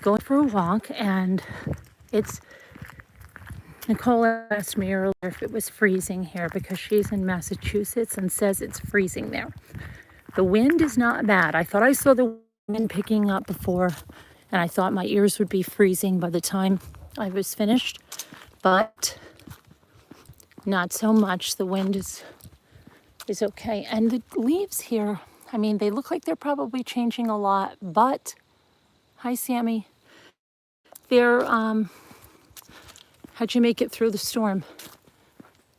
going for a walk, and it's Nicole asked me earlier if it was freezing here because she's in Massachusetts and says it's freezing there. The wind is not bad. I thought I saw the wind picking up before, and I thought my ears would be freezing by the time I was finished, but not so much. The wind is okay. And the leaves here, I mean, they look like they're probably changing a lot, but hi, Sammy. They're, how'd you make it through the storm?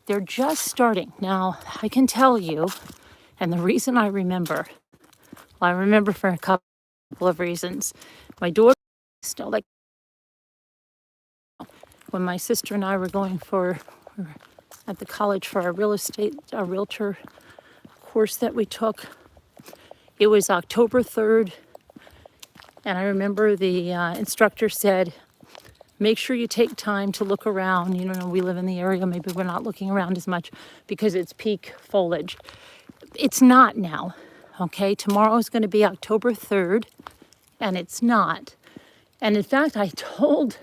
They're just starting. Now, I can tell you, and the reason I remember, well, I remember for a couple of reasons. My daughter, like when my sister and I were going at the college for our realtor course that we took, it was October 3rd. And I remember the instructor said, make sure you take time to look around. You know, we live in the area, maybe we're not looking around as much because it's peak foliage. It's not now, okay? Tomorrow is going to be October 3rd, and it's not. And in fact, I told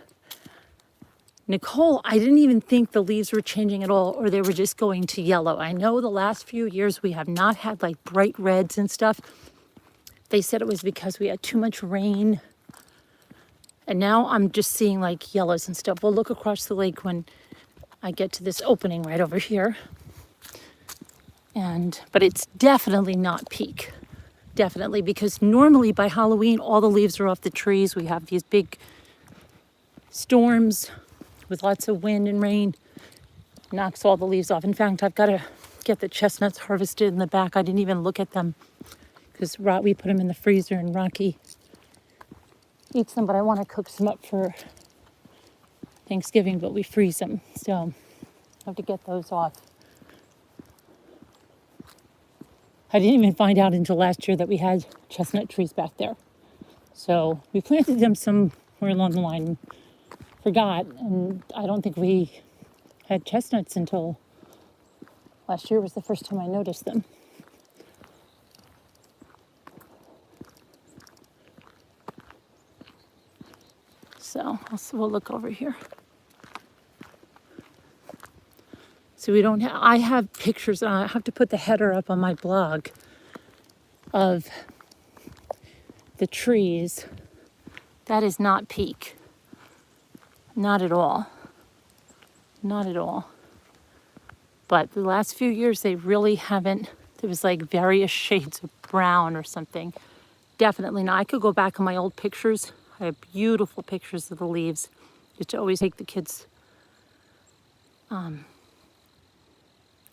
Nicole, I didn't even think the leaves were changing at all, or they were just going to yellow. I know the last few years we have not had like bright reds and stuff. They said it was because we had too much rain. And now I'm just seeing like yellows and stuff. We'll look across the lake when I get to this opening right over here. But it's definitely not peak. Definitely, because normally by Halloween, all the leaves are off the trees. We have these big storms with lots of wind and rain. Knocks all the leaves off. In fact, I've got to get the chestnuts harvested in the back. I didn't even look at them because we put them in the freezer and Rocky eats them, but I want to cook some up for Thanksgiving, but we freeze them. So I have to get those off. I didn't even find out until last year that we had chestnut trees back there. So we planted them somewhere along the line and forgot. And I don't think we had chestnuts until last year was the first time I noticed them. So we'll look over here. So I have pictures, I have to put the header up on my blog of the trees. That is not peak. Not at all. Not at all. But the last few years, they really haven't, there was like various shades of brown or something. Definitely not. I could go back on my old pictures. I have beautiful pictures of the leaves. Just to always take the kids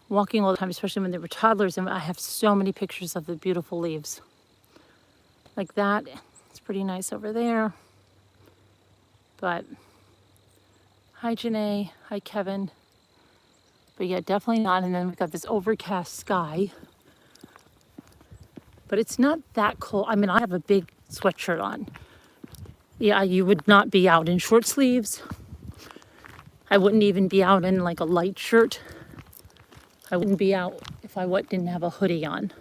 walking all the time, especially when they were toddlers. And I have so many pictures of the beautiful leaves. Like that. It's pretty nice over there. But hi, Janae. Hi, Kevin. But yeah, definitely not. And then we've got this overcast sky. But it's not that cold. I mean, I have a big sweatshirt on. Yeah, you would not be out in short sleeves. I wouldn't even be out in like a light shirt. I wouldn't be out if I didn't have a hoodie on.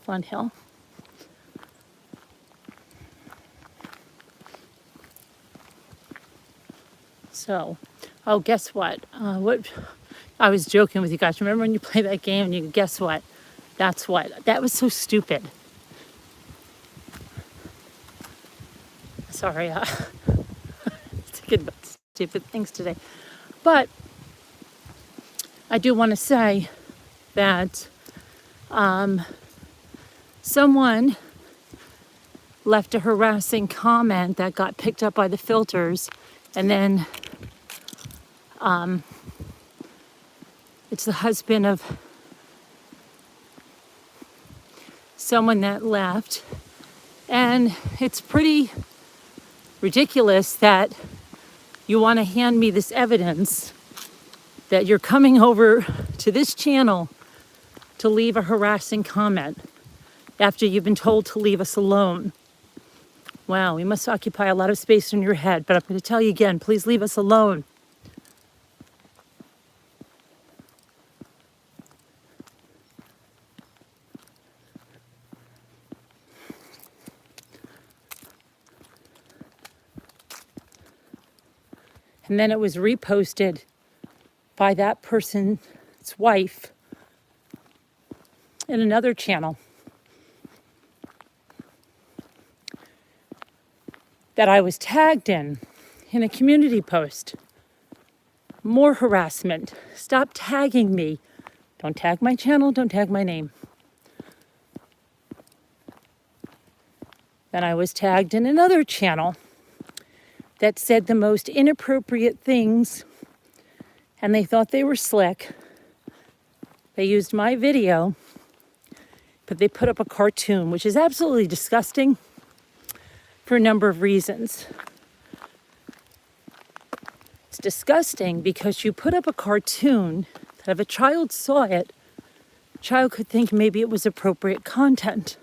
Fun Hill. So, oh, guess what? I was joking with you guys. Remember when you play that game and you guess what? That's what. That was so stupid. Sorry, thinking about stupid things today. But I do want to say that someone left a harassing comment that got picked up by the filters, and then it's the husband of someone that left. And it's pretty ridiculous that you want to hand me this evidence that you're coming over to this channel to leave a harassing comment after you've been told to leave us alone. Wow, we must occupy a lot of space in your head, but I'm going to tell you again, please leave us alone. And then it was reposted by that person's wife in another channel that I was tagged in a community post. More harassment. Stop tagging me. Don't tag my channel, don't tag my name. Then I was tagged in another channel that said the most inappropriate things, and they thought they were slick. They used my video, but they put up a cartoon, which is absolutely disgusting for a number of reasons. It's disgusting because you put up a cartoon that if a child saw it, a child could think maybe it was appropriate content.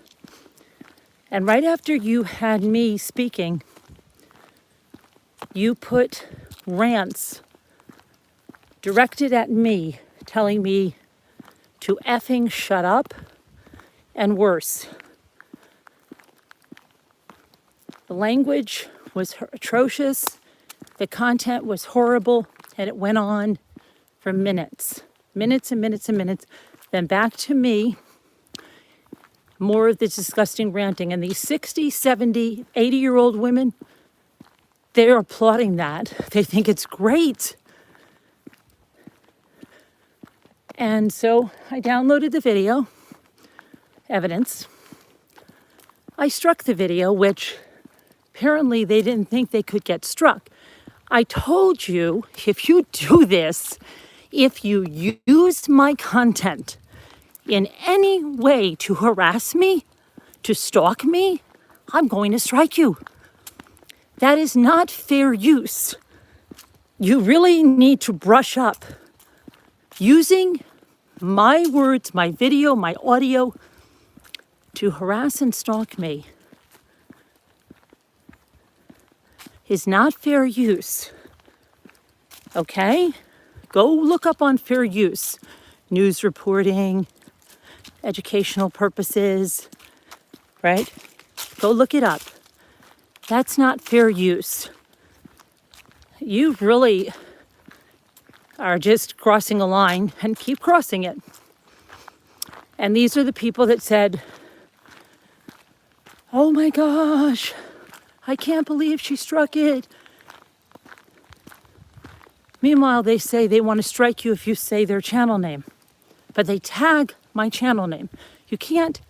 And right after you had me speaking, you put rants directed at me, telling me to effing shut up and worse. The language was atrocious, the content was horrible, and it went on for minutes and minutes and minutes. Then back to me, more of the disgusting ranting. And these 60, 70, 80-year-old women, they're applauding that. They think it's great. And so I downloaded the video, evidence. I struck the video, which apparently they didn't think they could get struck. I told you, if you do this, if you use my content in any way to harass me, to stalk me, I'm going to strike you. That is not fair use. You really need to brush up. Using my words, my video, my audio to harass and stalk me is not fair use. Okay? Go look up on fair use. News reporting, educational purposes, right? Go look it up. That's not fair use. You really are just crossing a line and keep crossing it. And these are the people that said, oh my gosh, I can't believe she struck it. Meanwhile, they say they want to strike you if you say their channel name, but they tag my channel name. You can't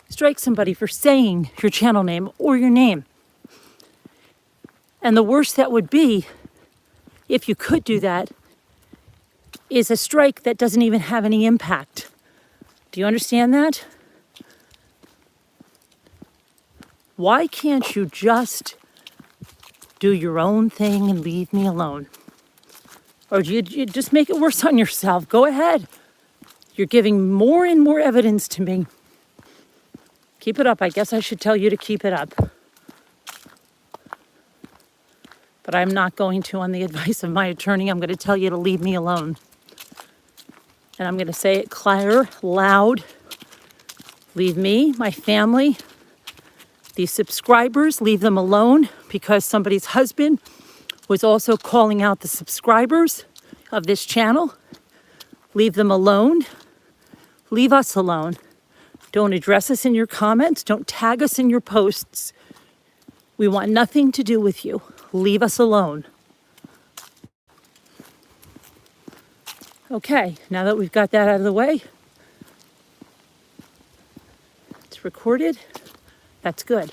strike somebody for saying your channel name or your name. And the worst that would be, if you could do that, is a strike that doesn't even have any impact. Do you understand that? Why can't you just do your own thing and leave me alone? Or do you just make it worse on yourself? Go ahead. You're giving more and more evidence to me. Keep it up. I guess I should tell you to keep it up. But I'm not going to on the advice of my attorney. I'm going to tell you to leave me alone. And I'm going to say it clear, loud. Leave me, my family, these subscribers, leave them alone, because somebody's husband was also calling out the subscribers of this channel. Leave them alone. Leave us alone. Don't address us in your comments. Don't tag us in your posts. We want nothing to do with you. Leave us alone. Okay, now that we've got that out of the way, it's recorded. That's good.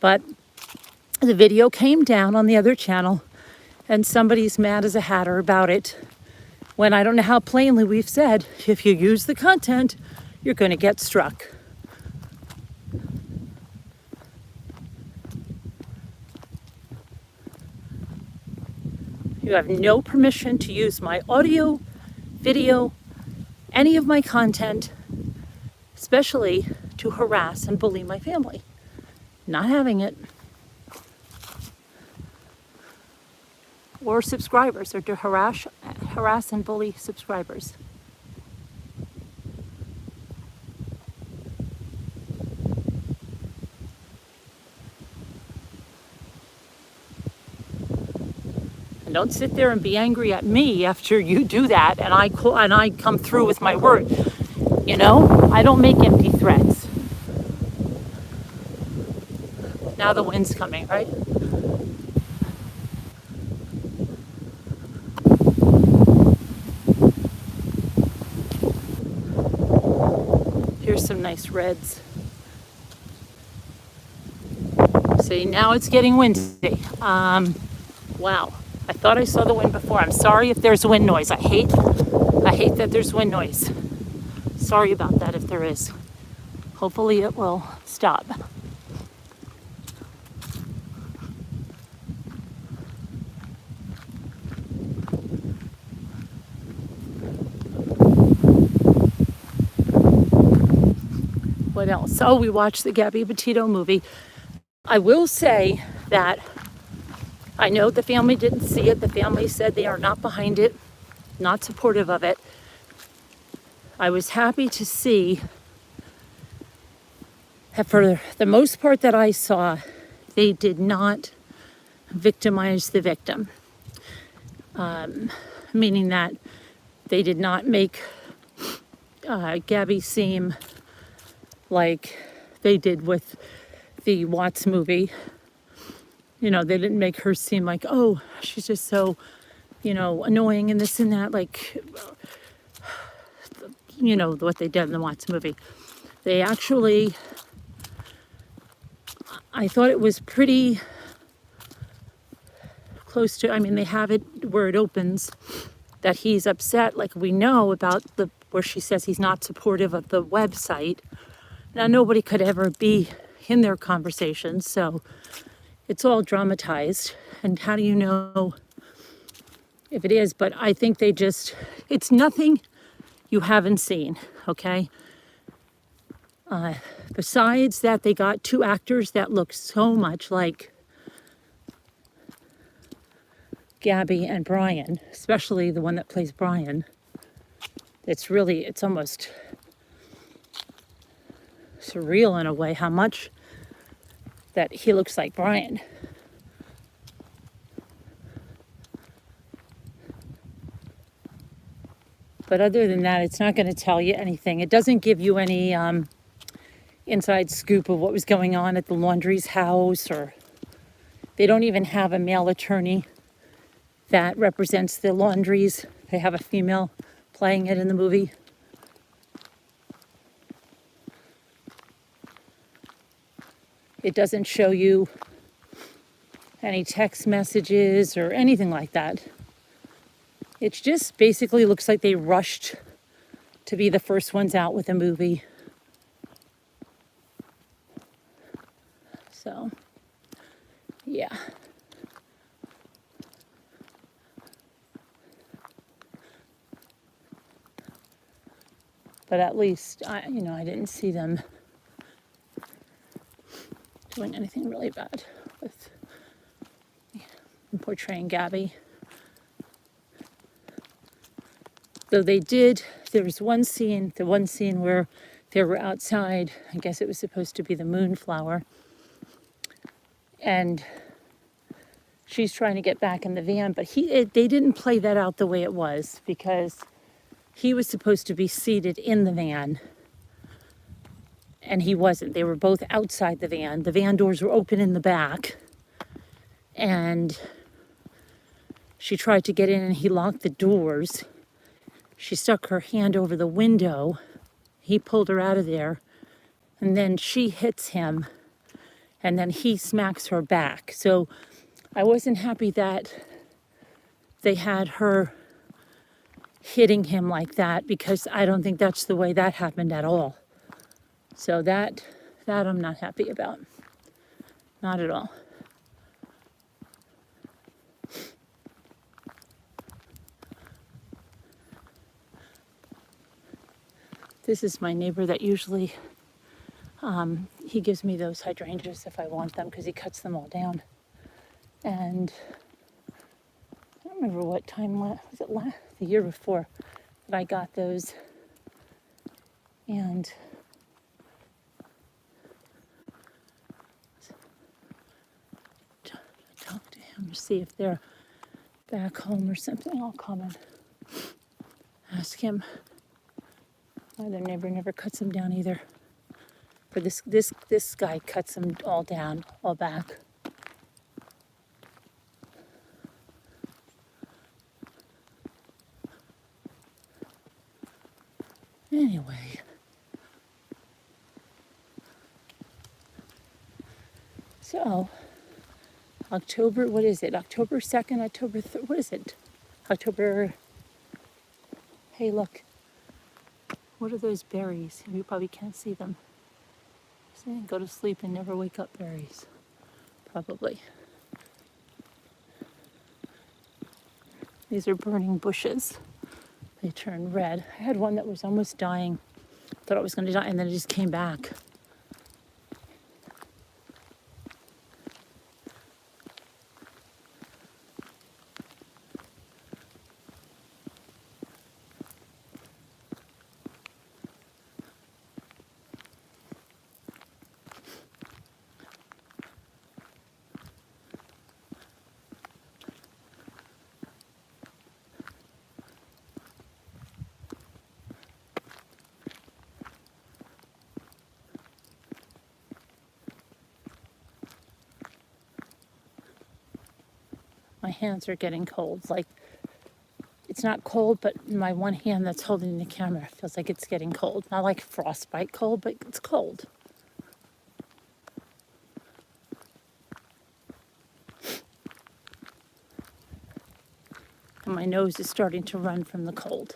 But the video came down on the other channel, and somebody's mad as a hatter about it, when I don't know how plainly we've said, if you use the content, you're going to get struck. You have no permission to use my audio, video, any of my content, especially to harass and bully my family. Not having it. Or subscribers, or to harass and bully subscribers. And Don't sit there and be angry at me after you do that and I come through with my word. You know, I don't make empty threats. Now the wind's coming, right? Here's some nice reds. See, now it's getting windy. Wow. I thought I saw the wind before. I'm sorry if there's wind noise. I hate that there's wind noise. Sorry about that if there is. Hopefully it will stop. What else? Oh, we watched the Gabby Petito movie. I will say that I know the family didn't see it. The family said they are not behind it, not supportive of it. I was happy to see that for the most part that I saw, they did not victimize the victim. Meaning that they did not make Gabby seem like they did with the Watts movie. You know, they didn't make her seem like, oh, she's just so, you know, annoying and this and that, like, you know, what they did in the Watts movie. They actually, I thought it was pretty close to, I mean, they have it where it opens that he's upset, like we know about where she says he's not supportive of the website. Now, nobody could ever be in their conversations, so it's all dramatized. And how do you know if it is? But I think it's nothing you haven't seen, okay? Besides that, they got two actors that look so much like Gabby and Brian, especially the one that plays Brian. It's almost surreal in a way how much that he looks like Brian. But other than that, it's not going to tell you anything. It doesn't give you any inside scoop of what was going on at the laundry's house, or they don't even have a male attorney that represents the laundries. They have a female playing it in the movie. It doesn't show you any text messages or anything like that. It just basically looks like they rushed to be the first ones out with a movie. So, yeah. But at least, I didn't see them doing anything really bad with portraying Gabby. Though there was one scene where they were outside, I guess it was supposed to be the moonflower, and she's trying to get back in the van, but they didn't play that out the way it was, because he was supposed to be seated in the van, and he wasn't. They were both outside the van. The van doors were open in the back, and she tried to get in, and he locked the doors. She stuck her hand over the window. He pulled her out of there, and then she hits him, and then he smacks her back. So I wasn't happy that they had her hitting him like that, because I don't think that's the way that happened at all. So that I'm not happy about. Not at all. This is my neighbor that usually, he gives me those hydrangeas if I want them, because he cuts them all down. And I don't remember what time, was it the year before that I got those. And talk to him to see if they're back home or something, I'll come and ask him. My other neighbor never cuts them down either. But this guy cuts them all down, all back. Anyway. So, October, what is it? October 2nd, October 3rd, what is it? October, hey look, what are those berries? You probably can't see them. See, go to sleep and never wake up berries, probably. These are burning bushes. They turn red. I had one that was almost dying. Thought it was going to die, and then it just came back. My hands are getting cold. Like, it's not cold, but my one hand that's holding the camera feels like it's getting cold. Not like frostbite cold, but it's cold. And my nose is starting to run from the cold.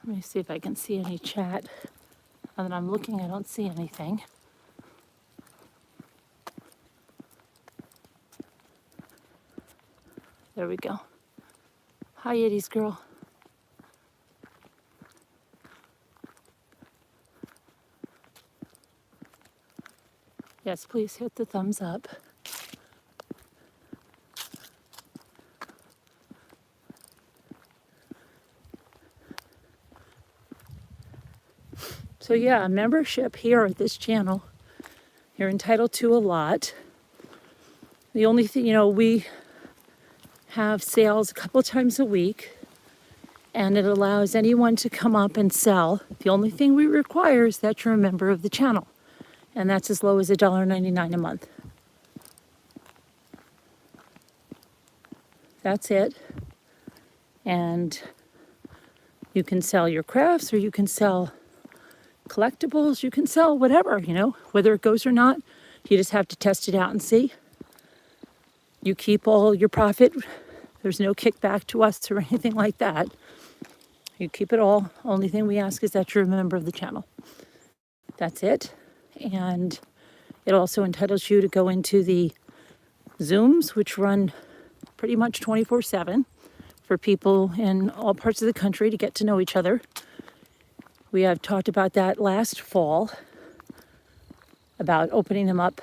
Let me see if I can see any chat. Now that I'm looking, I don't see anything. There we go. Hi, Yiddies girl. Yes, please hit the thumbs up. So yeah, membership here at this channel, you're entitled to a lot. The only thing, we have sales a couple times a week, and it allows anyone to come up and sell. The only thing we require is that you're a member of the channel, and that's as low as $1.99 a month. That's it. And you can sell your crafts, or you can sell collectibles, you can sell whatever, whether it goes or not. You just have to test it out and see. You keep all your profit. There's no kickback to us or anything like that. You keep it all. Only thing we ask is that you're a member of the channel. That's it. And it also entitles you to go into the Zooms, which run pretty much 24/7 for people in all parts of the country to get to know each other. We have talked about that last fall, about opening them up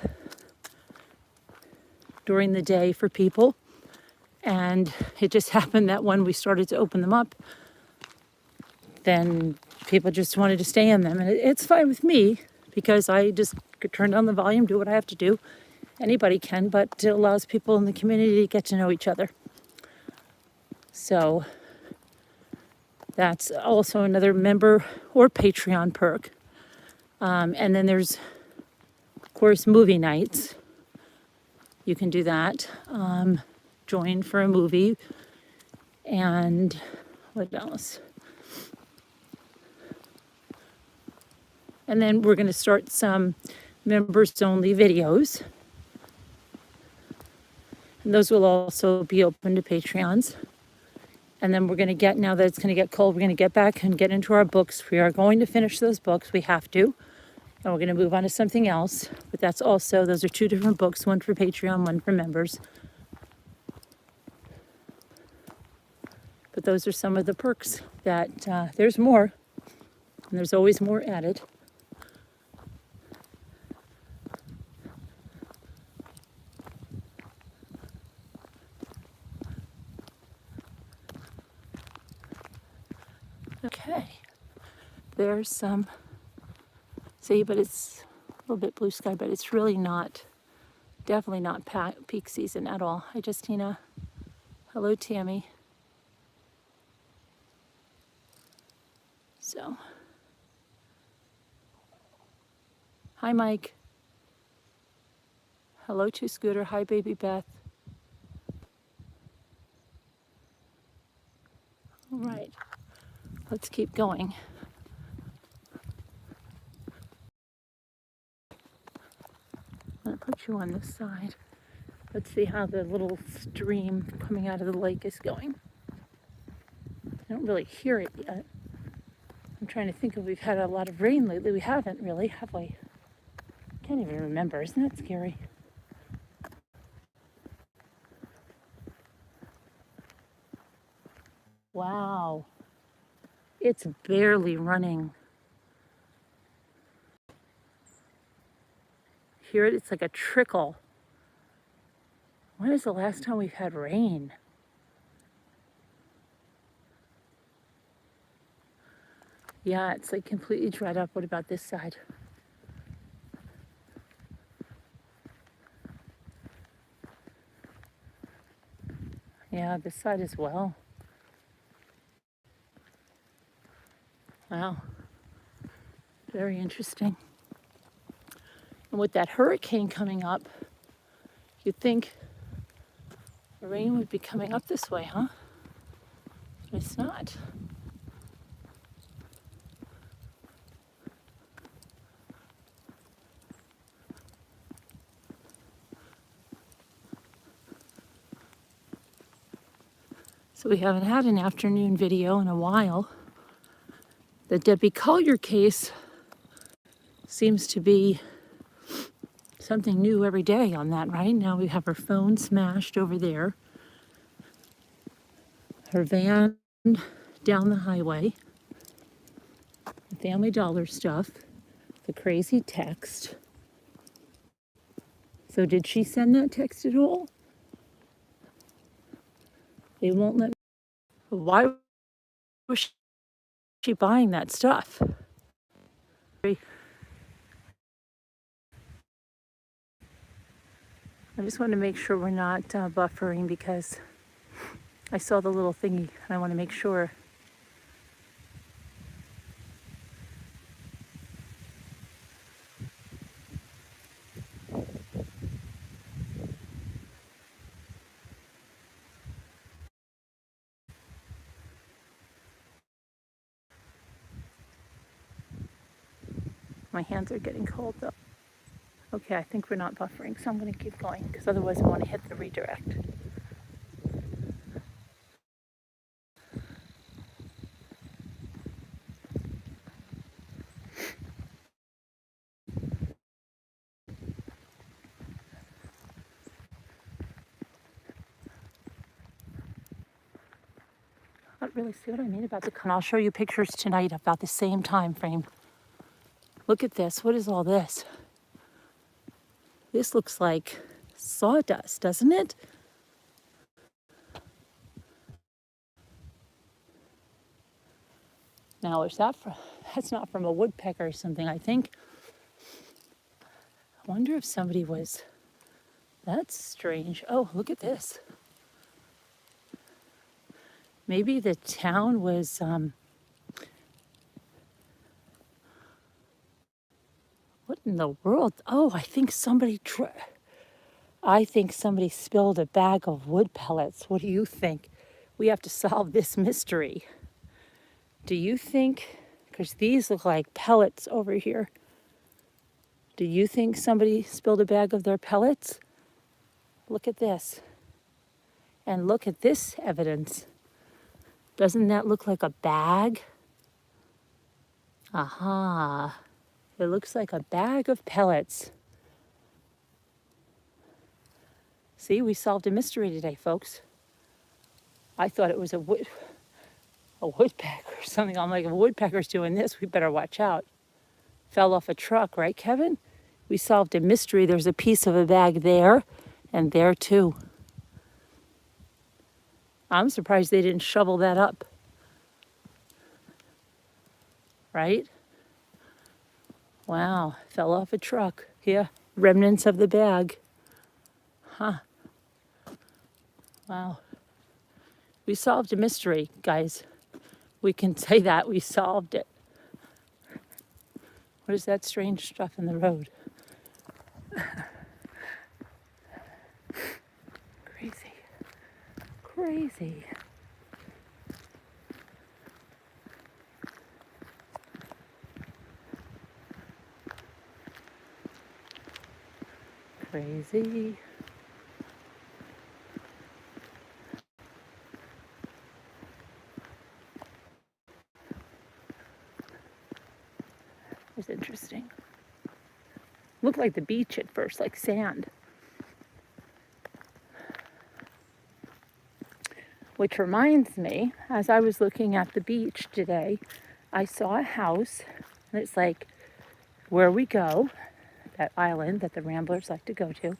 during the day for people. And it just happened that when we started to open them up, then people just wanted to stay in them. And it's fine with me, because I just could turn down the volume, do what I have to do. Anybody can, but it allows people in the community to get to know each other. So that's also another member or Patreon perk. And then there's, of course, movie nights. You can do that. Join for a movie. And what else? And then we're going to start some members-only videos. And those will also be open to Patreons. And then we're going to get, now that it's going to get cold, we're going to get back and get into our books. We are going to finish those books. We have to. And we're going to move on to something else. But that's also, those are two different books, one for Patreon, one for members. But those are some of the perks that there's more. And there's always more added. Okay, there's some, see, but it's a little bit blue sky, but it's really not, definitely not peak season at all. Hi, Justina. Hello, Tammy. So, hi, Mike. Hello to Scooter. Hi, baby Beth. All right, let's keep going. I'm gonna put you on this side. Let's see how the little stream coming out of the lake is going. I don't really hear it yet. I'm trying to think if we've had a lot of rain lately. We haven't really, have we? Can't even remember. Isn't that scary? Wow. It's barely running. Hear it? It's like a trickle. When is the last time we've had rain? Yeah, it's like completely dried up. What about this side? Yeah, this side as well. Wow. Very interesting. And with that hurricane coming up, you'd think the rain would be coming up this way, huh? But it's not. So we haven't had an afternoon video in a while. The Debbie Collier case seems to be something new every day on that, right? Now we have her phone smashed over there, her van down the highway, the Family Dollar stuff, the crazy text. So did she send that text at all? They won't let me. Why was she buying that stuff? I just want to make sure we're not buffering because I saw the little thingy and I want to make sure. My hands are getting cold though. Okay, I think we're not buffering, so I'm going to keep going because otherwise I want to hit the redirect. Not really see what I mean about the con. I'll show you pictures tonight about the same time frame. Look at this. What is all this? This looks like sawdust, doesn't it? Now, is that from, that's not from a woodpecker or something, I think. I wonder if somebody was, that's strange. Oh, look at this. Maybe the town was, what in the world? Oh, I think somebody spilled a bag of wood pellets. What do you think? We have to solve this mystery. Do you think, because these look like pellets over here, do you think somebody spilled a bag of their pellets? Look at this. And look at this evidence. Doesn't that look like a bag? Aha. It looks like a bag of pellets. See, we solved a mystery today, folks. I thought it was a woodpecker or something. I'm like, if a woodpecker's doing this, we better watch out. Fell off a truck, right, Kevin? We solved a mystery. There's a piece of a bag there and there too. I'm surprised they didn't shovel that up. right? Wow, fell off a truck. Yeah, remnants of the bag. Huh, wow. We solved a mystery, guys. We can say that we solved it. What is that strange stuff in the road? Crazy, crazy. Crazy. It's interesting. Looked like the beach at first, like sand. Which reminds me, as I was looking at the beach today, I saw a house, and it's like where we go, that island that the Ramblers like to go to,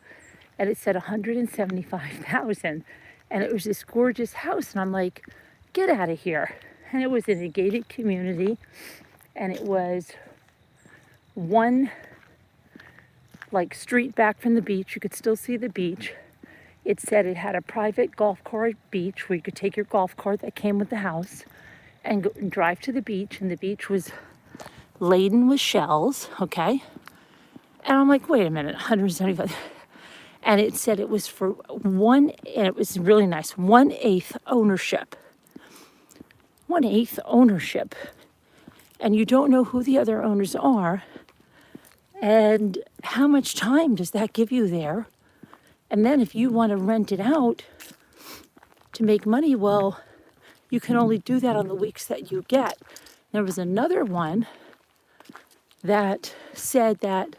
and it said 175,000, and it was this gorgeous house, and I'm like, get out of here. And it was in a gated community, and it was one like street back from the beach. You could still see the beach. It said it had a private golf cart beach where you could take your golf cart that came with the house and go and drive to the beach, and the beach was laden with shells, okay? And I'm like, wait a minute, 175. And it said it was for one, and it was really nice, 1/8 ownership. 1/8 ownership. And you don't know who the other owners are. And how much time does that give you there? And then if you want to rent it out to make money, well, you can only do that on the weeks that you get. There was another one that said that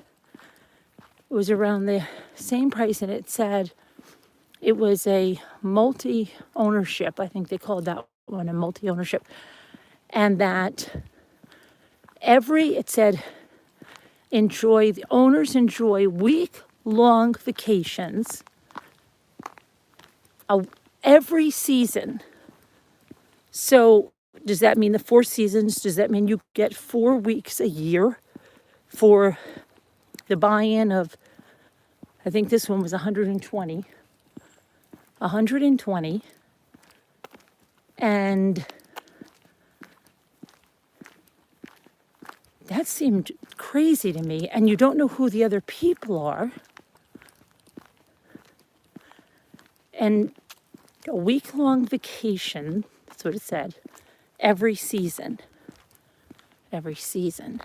it was around the same price, and it said it was a multi-ownership. I think they called that one a multi-ownership. And that it said, the owners enjoy week-long vacations every season. So does that mean the 4 seasons? Does that mean you get 4 weeks a year for the buy-in of, I think this one was 120. 120. And that seemed crazy to me. And you don't know who the other people are. And a week-long vacation, that's what it said, every season. Every season.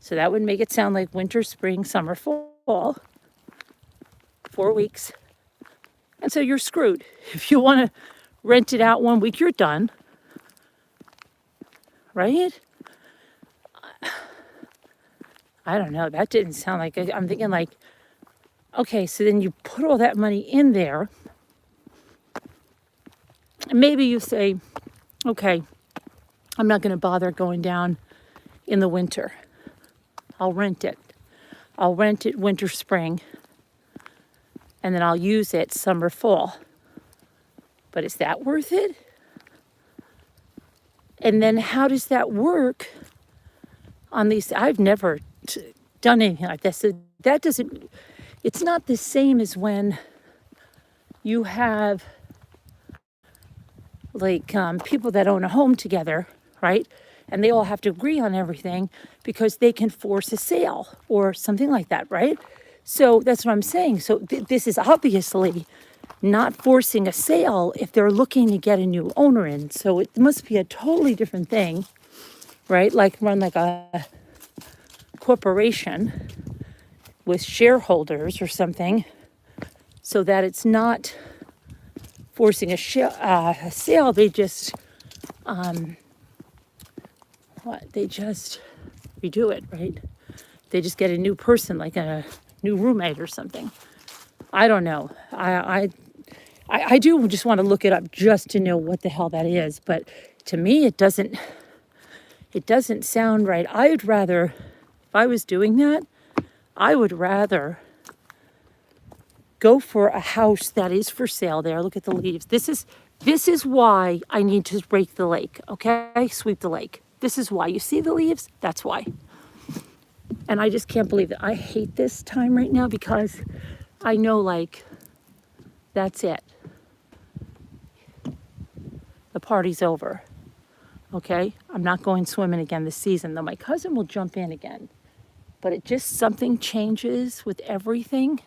So that would make it sound like winter, spring, summer, fall. 4 weeks. And so you're screwed. If you want to rent it out 1 week, you're done. Right? I don't know. That didn't sound like it. I'm thinking like, okay, so then you put all that money in there. And maybe you say, okay, I'm not going to bother going down in the winter. I'll rent it. I'll rent it winter, spring. And then I'll use it summer, fall. But is that worth it? And then how does that work on these? I've never done anything like this. So that doesn't, it's not the same as when you have like people that own a home together, right? And they all have to agree on everything because they can force a sale or something like that, right? So that's what I'm saying. So this is obviously not forcing a sale if they're looking to get a new owner in. So it must be a totally different thing, right? Like run like a corporation with shareholders or something, so that it's not forcing a sale. They just they just redo it, right? They just get a new person, like a new roommate or something. I don't know. I do just want to look it up just to know what the hell that is. But to me, it doesn't sound right. I'd rather, if I was doing that, I would rather go for a house that is for sale there. Look at the leaves. This is why I need to rake the lake, okay? Sweep the lake. This is why. You see the leaves? That's why. And I just can't believe that. I hate this time right now because I know, like, that's it. The party's over. Okay? I'm not going swimming again this season, though my cousin will jump in again. But it just, something changes with everything.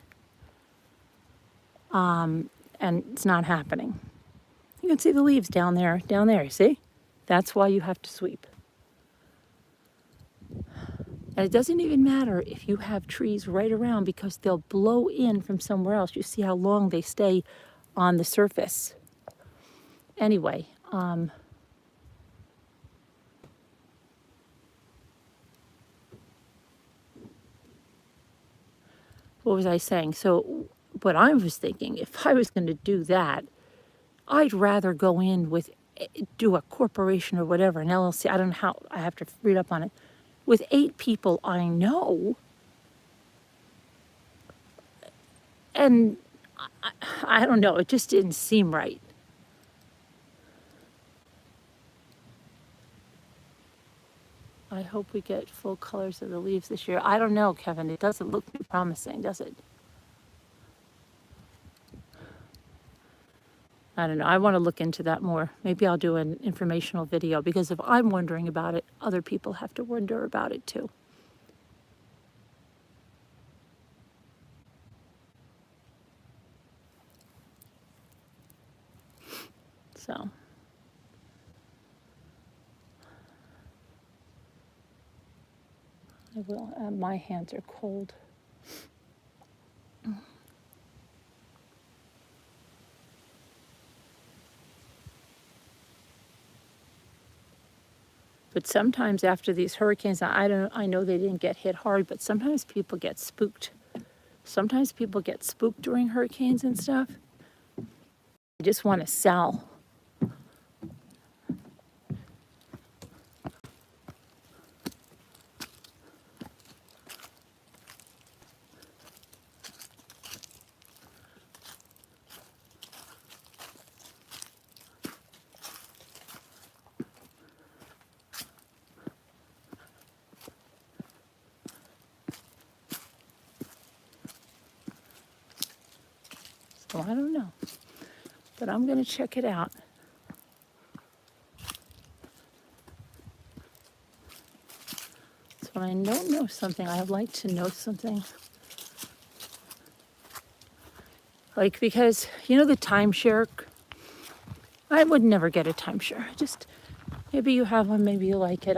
And it's not happening. You can see the leaves down there, you see? That's why you have to sweep. And it doesn't even matter if you have trees right around because they'll blow in from somewhere else. You see how long they stay on the surface. Anyway, what was I saying? So what I was thinking, if I was going to do that, I'd rather go in with, do a corporation or whatever, an LLC. I don't know how, I have to read up on it. With 8 people I know, and I don't know, it just didn't seem right. I hope we get full colors of the leaves this year. I don't know, Kevin. It doesn't look too promising, does it? I don't know. I want to look into that more. Maybe I'll do an informational video because if I'm wondering about it, other people have to wonder about it too. So. I will. My hands are cold. But sometimes after these hurricanes, I know they didn't get hit hard, but sometimes people get spooked. Sometimes people get spooked during hurricanes and stuff. They just want to sell. So I don't know. But I'm going to check it out. So when I don't know something, I like to know something. Like, because, you know, the timeshare, I would never get a timeshare. Just, maybe you have one, maybe you like it.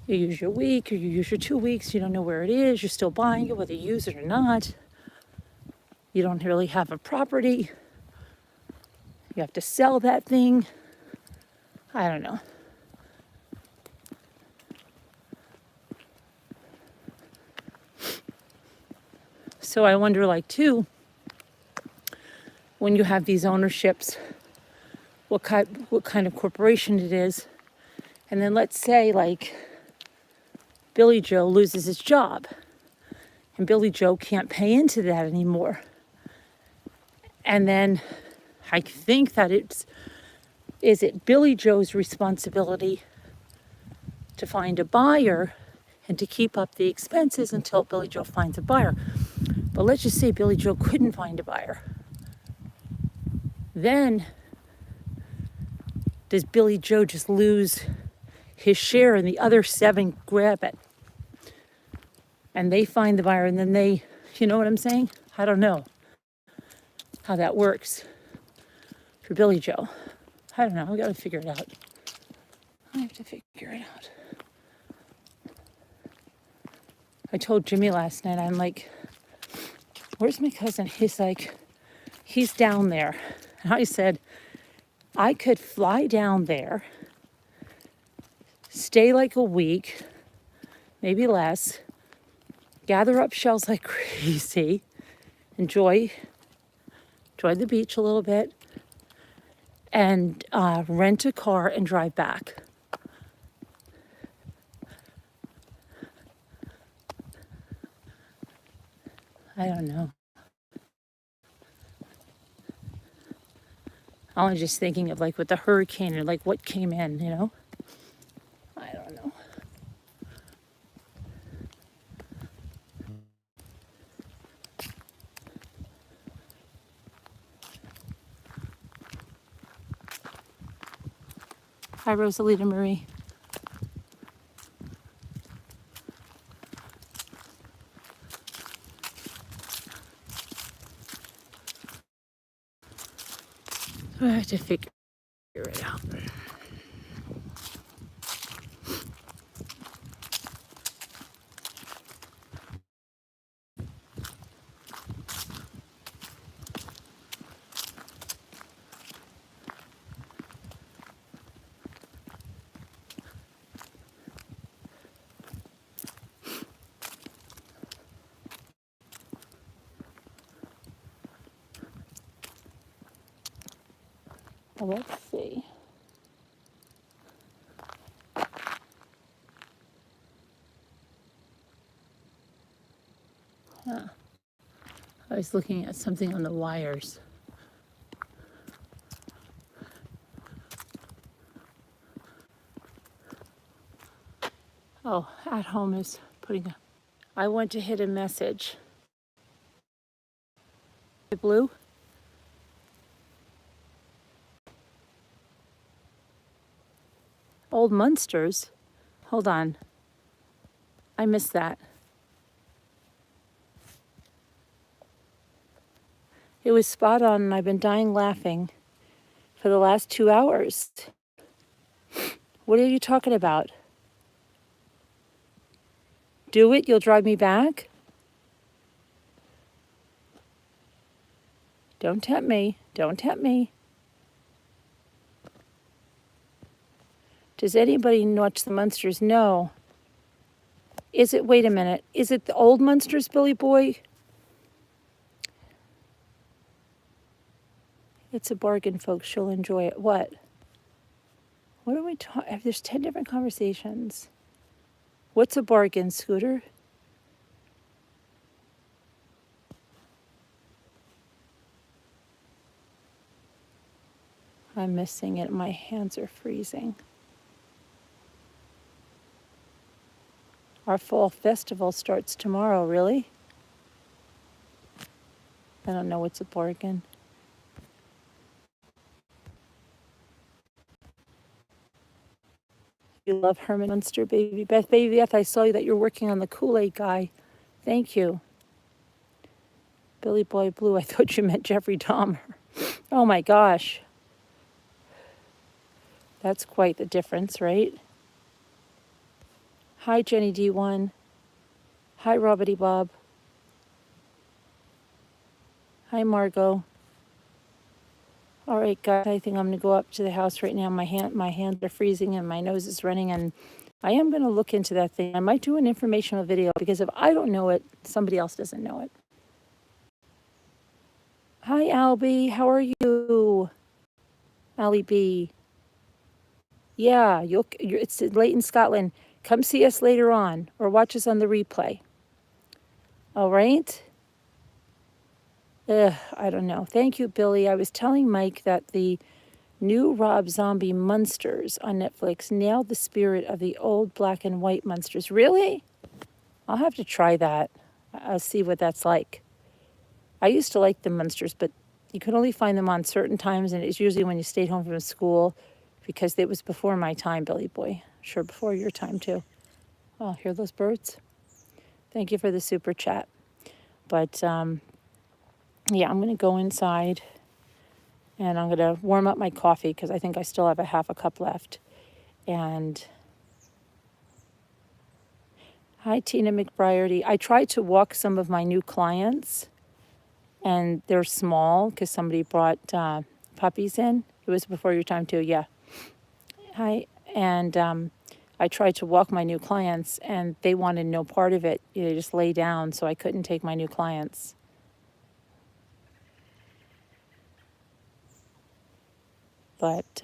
You use your week or you use your 2 weeks. You don't know where it is. You're still buying it, whether you use it or not. You don't really have a property. You have to sell that thing. I don't know. So I wonder, like, too, when you have these ownerships, what kind of corporation it is. And then let's say, like, Billy Joe loses his job and Billy Joe can't pay into that anymore. And then I think that is it Billy Joe's responsibility to find a buyer and to keep up the expenses until Billy Joe finds a buyer. But let's just say Billy Joe couldn't find a buyer. Then does Billy Joe just lose his share and the other 7 grab it? And they find the buyer and then they, you know what I'm saying? I don't know how that works for Billy Joe. I don't know. We got to figure it out. I have to figure it out. I told Jimmy last night, I'm like, where's my cousin? He's like, he's down there. And I said, I could fly down there, stay like a week, maybe less, gather up shells like crazy, enjoy the beach a little bit, and rent a car and drive back. I don't know. I was just thinking of like with the hurricane or like what came in, you know? I don't know. Hi, Rosalita Marie. I have to figure it out. Well, let's see. Huh. I was looking at something on the wires. Oh, at home is putting a. I want to hit a message. Blue? Old Munsters? Hold on. I missed that. It was spot on, and I've been dying laughing for the last 2 hours. What are you talking about? Do it, you'll drive me back? Don't tempt me. Don't tempt me. Does anybody watch the Munsters? No. Is it, wait a minute, is it the old Munsters, Billy Boy? It's a bargain, folks. She'll enjoy it. What? What are we talking? There's 10 different conversations. What's a bargain, Scooter? I'm missing it. My hands are freezing. Our fall festival starts tomorrow, really? I don't know what's a bargain. You love Herman Munster, Baby Beth. Baby Beth, I saw that you're working on the Kool-Aid guy. Thank you. Billy Boy Blue, I thought you meant Jeffrey Dahmer. Oh my gosh. That's quite the difference, right? Hi, Jenny D1. Hi, Robbity Bob. Hi, Margot. All right, guys, I think I'm going to go up to the house right now. My hands are freezing and my nose is running, and I am going to look into that thing. I might do an informational video because if I don't know it, somebody else doesn't know it. Hi, Albie. How are you? Allie B. Yeah, it's late in Scotland. Come see us later on or watch us on the replay. All right? I don't know. Thank you, Billy. I was telling Mike that the new Rob Zombie Munsters on Netflix nailed the spirit of the old black and white Munsters. Really? I'll have to try that. I'll see what that's like. I used to like the Munsters, but you could only find them on certain times, and it's usually when you stayed home from school because it was before my time, Billy Boy. Sure, before your time, too. Oh, hear those birds? Thank you for the super chat. But, yeah, I'm going to go inside and I'm going to warm up my coffee because I think I still have a half a cup left. And hi, Tina McBriarty. I tried to walk some of my new clients, and they're small because somebody brought puppies in. It was before your time, too. Yeah. Hi. And I tried to walk my new clients, and they wanted no part of it. They just lay down, so I couldn't take my new clients. But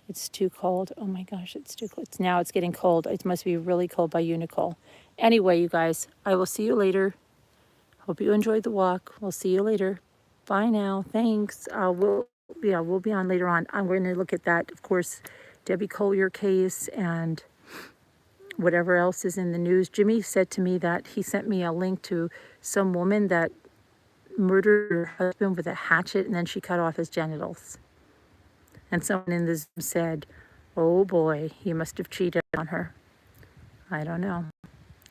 it's too cold. Oh my gosh, it's too cold. Now it's getting cold. It must be really cold by you, Nicole. Anyway, you guys, I will see you later. Hope you enjoyed the walk. We'll see you later. Bye now. Thanks. We'll yeah, we'll be on later on. I'm going to look at that, of course, Debbie Collier case and whatever else is in the news. Jimmy said to me that he sent me a link to some woman that murdered her husband with a hatchet and then she cut off his genitals. And someone in the Zoom said, oh boy, he must have cheated on her. I don't know.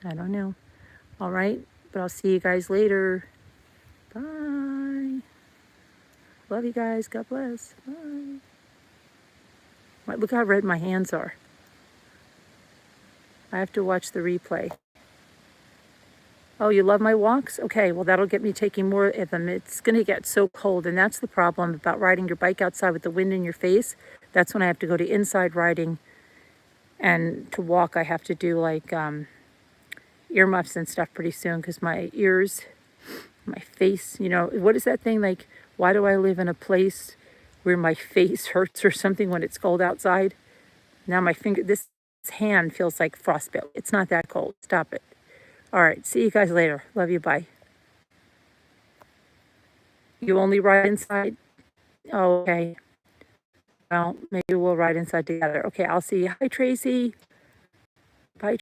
I don't know. All right, but I'll see you guys later. Bye. Love you guys. God bless. Bye. Look how red my hands are. I have to watch the replay. Oh, you love my walks? Okay, well, that'll get me taking more of them. It's going to get so cold, and that's the problem about riding your bike outside with the wind in your face. That's when I have to go to inside riding. And to walk, I have to do like earmuffs and stuff pretty soon because my ears, my face, you know, what is that thing like, why do I live in a place where my face hurts or something when it's cold outside? Now my finger, this hand feels like frostbite. It's not that cold. Stop it. All right, see you guys later. Love you, bye. You only ride inside? Oh, okay. Well, maybe we'll ride inside together. Okay, I'll see you. Hi, Tracy.